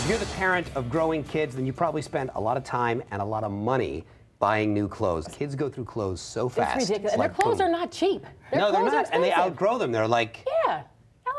If you're the parent of growing kids, then you probably spend a lot of time and a lot of money buying new clothes. Kids go through clothes so fast. It's ridiculous. And like their clothes boom. are not cheap. No, they're not. And they outgrow them. They're like... Yeah.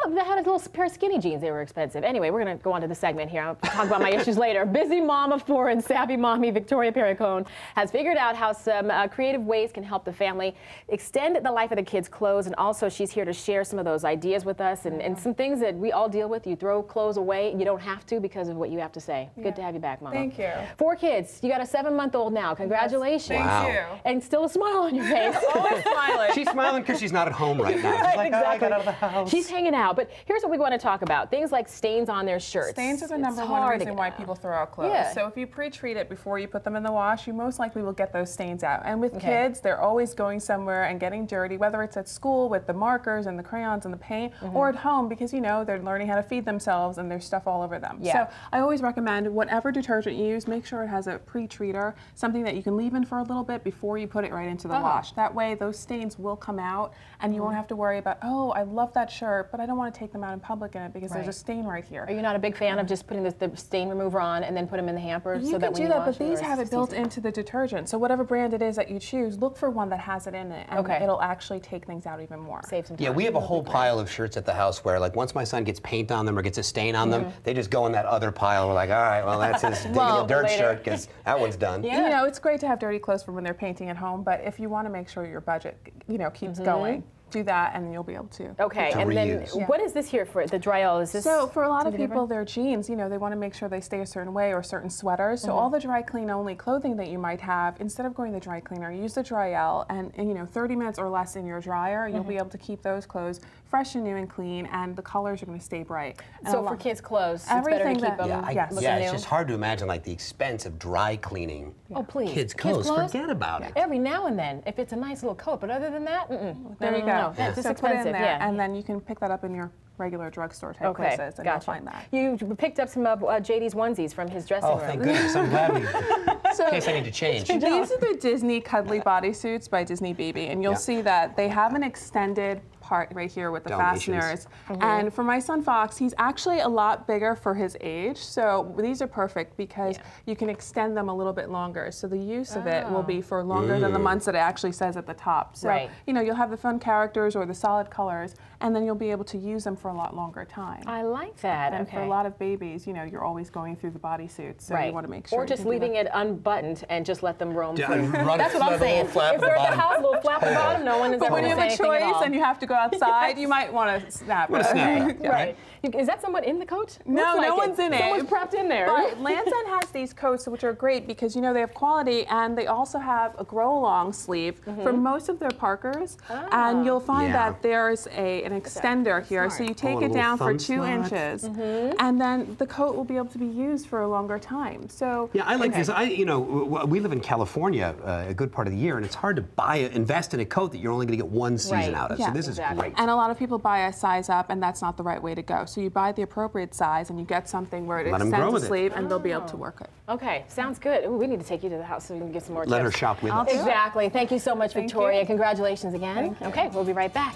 They had a little pair of skinny jeans. They were expensive. Anyway, we're going to go on to the segment here. I'll talk about my issues later. Busy mom of 4 and savvy mommy Victoria Pericon has figured out how some creative ways can help the family extend the life of the kids' clothes. And also, she's here to share some of those ideas with us and some things that we all deal with. You throw clothes away. You don't have to because of what you have to say. Yeah. Good to have you back, Mama. Thank you. 4 kids. You got a 7-month-old now. Congratulations. Yes, thank you. And still a smile on your face. Always smiling. She's smiling because she's not at home right now. She's like, exactly. oh, I got out of the house. She's hanging out. But here's what we want to talk about. Things like stains on their shirts. Stains are the number one reason why people throw out clothes. Yeah. So if you pre-treat it before you put them in the wash, you most likely will get those stains out. And with kids, they're always going somewhere and getting dirty, whether it's at school with the markers and the crayons and the paint, or at home because, you know, they're learning how to feed themselves and there's stuff all over them. Yeah. So I always recommend whatever detergent you use, make sure it has a pre-treater, something that you can leave in for a little bit before you put it right into the wash. That way those stains will come out and you won't have to worry about, oh, I love that shirt, but I don't want to take them out in public in it because there's a stain right here. Are you not a big fan of just putting the stain remover on and then put them in the hamper so that when you wash but these have it built into the detergent. So whatever brand it is that you choose, look for one that has it in it, and it'll actually take things out even more. Save some time. Yeah, we have a whole pile of shirts at the house where, like, once my son gets paint on them or gets a stain on them, they just go in that other pile. We're like, all right, well, that's his digging a dirt shirt because that one's done. Yeah. You know, it's great to have dirty clothes for when they're painting at home, but if you want to make sure your budget, you know, keeps going, do that and you'll be able to. Okay, and then what is this here for? The dryall, is this? So for a lot of people, their jeans, you know, they want to make sure they stay a certain way, or certain sweaters. So all the dry clean only clothing that you might have, instead of going to the dry cleaner, use the dryall and you know, 30 minutes or less in your dryer, you'll be able to keep those clothes fresh and new and clean, and the colors are going to stay bright. And so for kids' clothes, it's better to keep them yeah, it's just hard to imagine, like, the expense of dry cleaning kids' clothes. Forget about it. Every now and then, if it's a nice little coat, but other than that, there you go. That's so expensive. put it in there, and then you can pick that up in your regular drugstore type places, and you'll find that. You picked up some of JD's onesies from his dressing room. Oh, thank goodness. I'm glad we... in case I need to change. These are the Disney Cuddly Bodysuits by Disney Baby, and you'll see that they have an extended part right here with the fasteners. And for my son Fox, he's actually a lot bigger for his age, so these are perfect because you can extend them a little bit longer. So the use of it will be for longer than the months that it actually says at the top. So you know, you'll have the fun characters or the solid colors, and then you'll be able to use them for a lot longer time. I like that. And for a lot of babies, you know, you're always going through the bodysuits, so you want to make sure. Or just leaving it unbuttoned and just let them roam free. That's what I'm saying. If they're at the house, a little flap at the bottom, no one is ever when you have a choice and you have to go outside, you might want to snap it. Right. Is that someone in the coat? No, no one's in it. Someone's prepped in there. But Landon has these coats which are great because, you know, they have quality, and they also have a grow-along sleeve for most of their Parkers. And you'll find that there's an extender here, so you take it down for 2 inches, and then the coat will be able to be used for a longer time. So yeah, I like this. You know, we live in California a good part of the year, and it's hard to invest in a coat that you're only going to get one season out of. So this is great. And a lot of people buy a size up, and that's not the right way to go. So you buy the appropriate size, and you get something where it extends the sleeve, and they'll be able to work it. Okay, sounds good. Ooh, we need to take you to the house so we can get some more tips. Let her shop with us. Exactly. Thank you so much, Victoria. Congratulations again. Okay, we'll be right back.